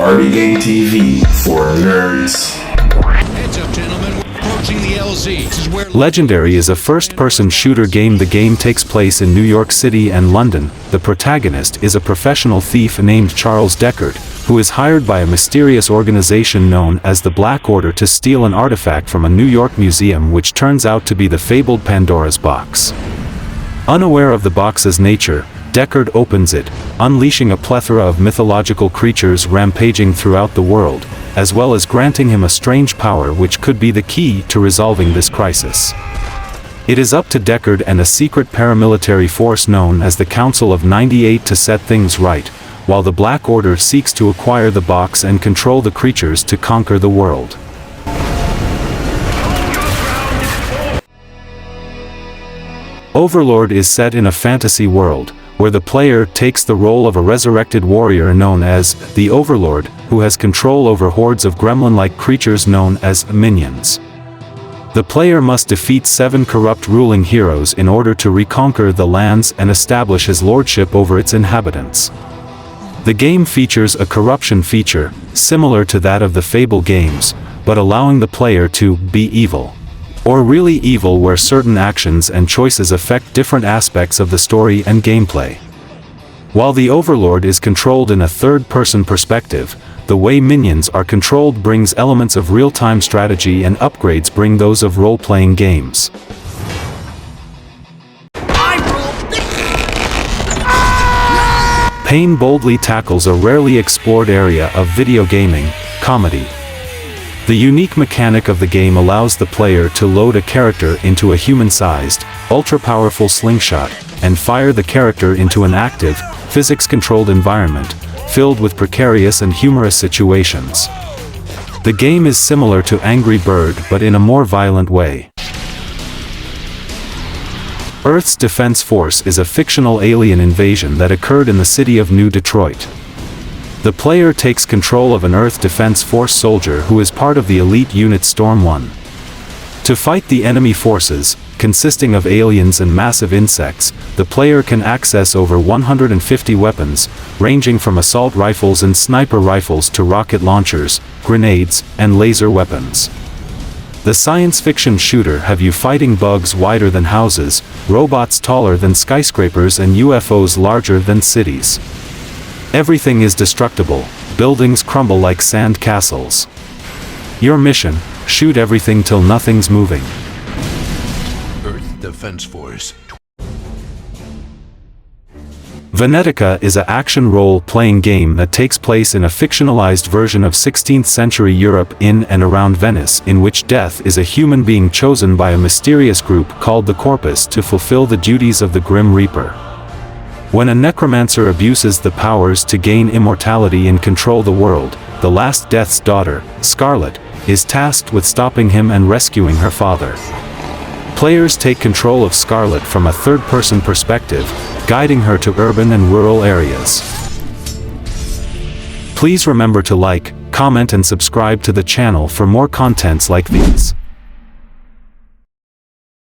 Party Game TV for nerds. Heads up, gentlemen. We're approaching the LZ. This is where Legendary is a first-person shooter game. The game takes place in New York City and London. The protagonist is a professional thief named Charles Deckard, who is hired by a mysterious organization known as the Black Order to steal an artifact from a New York museum which turns out to be the fabled Pandora's box. Unaware of the box's nature, Deckard opens it, unleashing a plethora of mythological creatures rampaging throughout the world, as well as granting him a strange power which could be the key to resolving this crisis. It is up to Deckard and a secret paramilitary force known as the Council of 98 to set things right, while the Black Order seeks to acquire the box and control the creatures to conquer the world. Overlord is set in a fantasy world, where the player takes the role of a resurrected warrior known as the Overlord, who has control over hordes of gremlin-like creatures known as minions. The player must defeat 7 corrupt ruling heroes in order to reconquer the lands and establish his lordship over its inhabitants. The game features a corruption feature, similar to that of the Fable games, but allowing the player to be evil. Or really evil, where certain actions and choices affect different aspects of the story and gameplay. While the Overlord is controlled in a third-person perspective, the way minions are controlled brings elements of real-time strategy and upgrades bring those of role-playing games. Pain boldly tackles a rarely explored area of video gaming, comedy. The unique mechanic of the game allows the player to load a character into a human-sized, ultra-powerful slingshot, and fire the character into an active, physics-controlled environment, filled with precarious and humorous situations. The game is similar to Angry Bird but in a more violent way. Earth's Defense Force is a fictional alien invasion that occurred in the city of New Detroit. The player takes control of an Earth Defense Force soldier who is part of the elite unit Storm 1. To fight the enemy forces, consisting of aliens and massive insects, the player can access over 150 weapons, ranging from assault rifles and sniper rifles to rocket launchers, grenades, and laser weapons. The science fiction shooter have you fighting bugs wider than houses, robots taller than skyscrapers, and UFOs larger than cities. Everything is destructible, buildings crumble like sand castles. Your mission: shoot everything till nothing's moving. Earth Defense Force. Venetica is an action role-playing game that takes place in a fictionalized version of 16th century Europe in and around Venice, in which death is a human being chosen by a mysterious group called the Corpus to fulfill the duties of the Grim Reaper. When a necromancer abuses the powers to gain immortality and control the world, the Last Death's daughter, Scarlet, is tasked with stopping him and rescuing her father. Players take control of Scarlet from a third-person perspective, guiding her to urban and rural areas. Please remember to like, comment and subscribe to the channel for more contents like these.